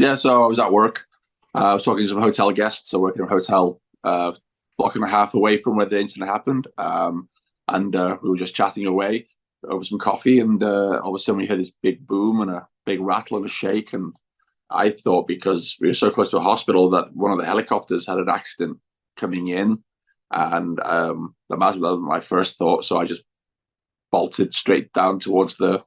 Yeah, so I was at work. I was talking to some hotel guests. I work in a hotel block and a half away from where the incident happened. And we were just chatting away over some coffee, and all of a sudden we heard this big boom and a big rattle and a shake. And I thought because we were so close to a hospital that one of the helicopters had an accident coming in, and that was my first thought. So I just bolted straight down towards the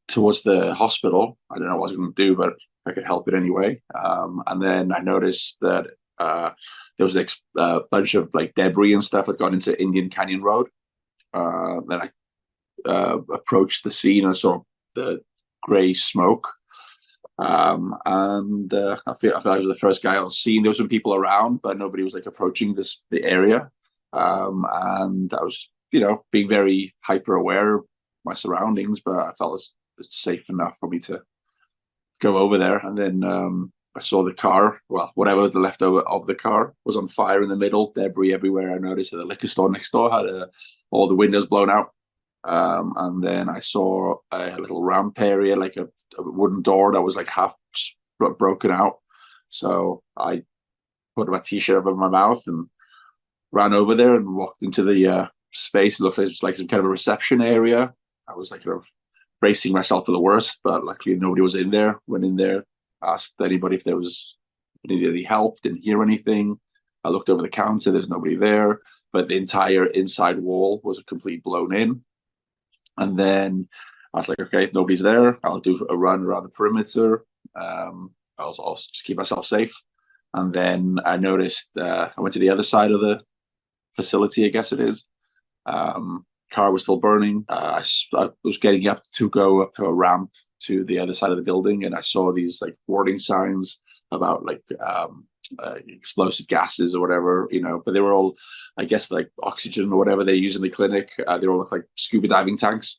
hospital. I don't know what I was going to do, but I could help it anyway. And then I noticed that there was a bunch of like debris and stuff had gone into Indian Canyon Road. Then I approached the scene and saw the grey smoke. And I feel like I was the first guy on scene. There was some people around, but nobody was like approaching the area. And I was, being very hyper aware of my surroundings, but I felt it's safe enough for me to go over there. And then I saw the car, well, whatever was left over of the car was on fire in the middle, debris everywhere. I noticed that the liquor store next door had all the windows blown out. And then I saw a little ramp area, like a wooden door that was like half broken out. So I put my t-shirt over my mouth and ran over there and walked into the space. It looked like it was like some kind of a reception area. I was like bracing myself for the worst, but luckily nobody was in there. Went in there, asked anybody if there was any help, didn't hear anything. I looked over the counter, there's nobody there, but the entire inside wall was completely blown in. And then I was like, okay, if nobody's there, I'll do a run around the perimeter. I'll just keep myself safe. And then I noticed I went to the other side of the facility, I guess it is. Car was still burning. I was getting up to go up to a ramp to the other side of the building, and I saw these like warning signs about like explosive gases or whatever, but they were all, I guess, like oxygen or whatever they use in the clinic. They all look like scuba diving tanks.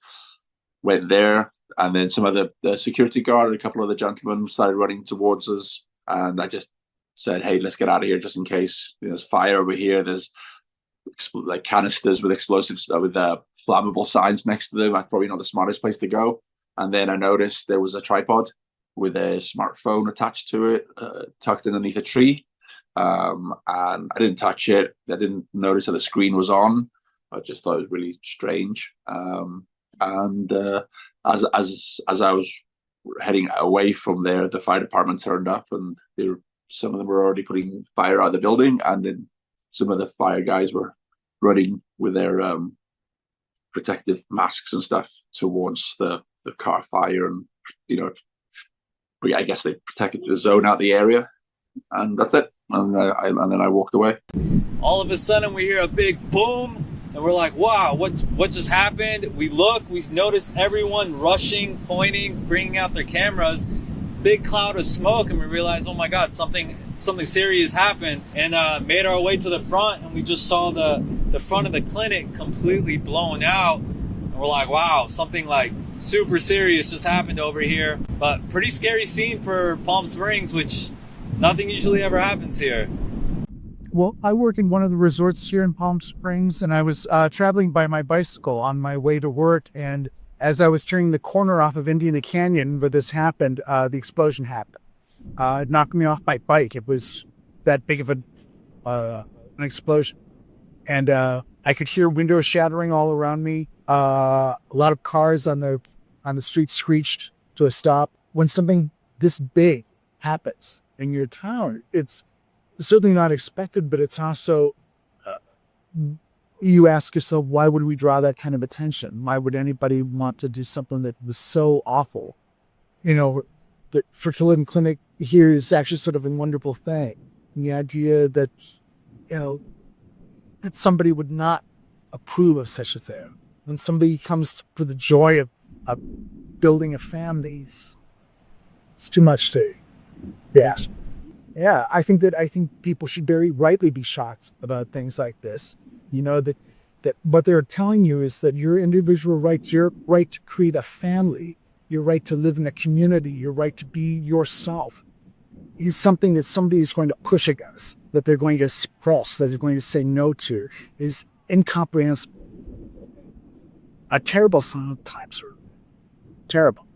Went there, and then some of the security guard and a couple of the gentlemen started running towards us, and I just said, hey, let's get out of here just in case. There's fire over here. There's like canisters with explosives with flammable signs next to them. That's probably not the smartest place to go. And then I noticed there was a tripod with a smartphone attached to it, tucked underneath a tree. And I didn't touch it. I didn't notice that the screen was on. I just thought it was really strange. And as I was heading away from there, the fire department turned up, and some of them were already putting fire out of the building, and then some of the fire guys were running with their protective masks and stuff towards the car fire, and I guess they protected the zone out the area, and that's it. And then I walked away. All of a sudden, we hear a big boom, and we're like, "Wow, what just happened?" We look, we notice everyone rushing, pointing, bringing out their cameras. Big cloud of smoke, and we realize, oh my God, something serious happened. And made our way to the front, and we just saw the front of the clinic completely blown out. And we're like, wow, something like super serious just happened over here. But pretty scary scene for Palm Springs, which nothing usually ever happens here. Well, I work in one of the resorts here in Palm Springs, and I was traveling by my bicycle on my way to work. And as I was turning the corner off of Indian Canyon where this happened, the explosion happened. It knocked me off my bike. It was that big of an explosion. And I could hear windows shattering all around me. A lot of cars on the street screeched to a stop. When something this big happens in your town, it's certainly not expected, but it's also, you ask yourself, why would we draw that kind of attention? Why would anybody want to do something that was so awful? The fertility clinic here is actually sort of a wonderful thing. And the idea that, that somebody would not approve of such a thing. When somebody comes for the joy of building a family, it's too much to ask. Yeah, I think people should very rightly be shocked about things like this. That what they're telling you is that your individual rights, your right to create a family, your right to live in a community, your right to be yourself, is something that somebody is going to push against, that they're going to suppress, that they're going to say no to, is incomprehensible. A terrible sign of times, terrible.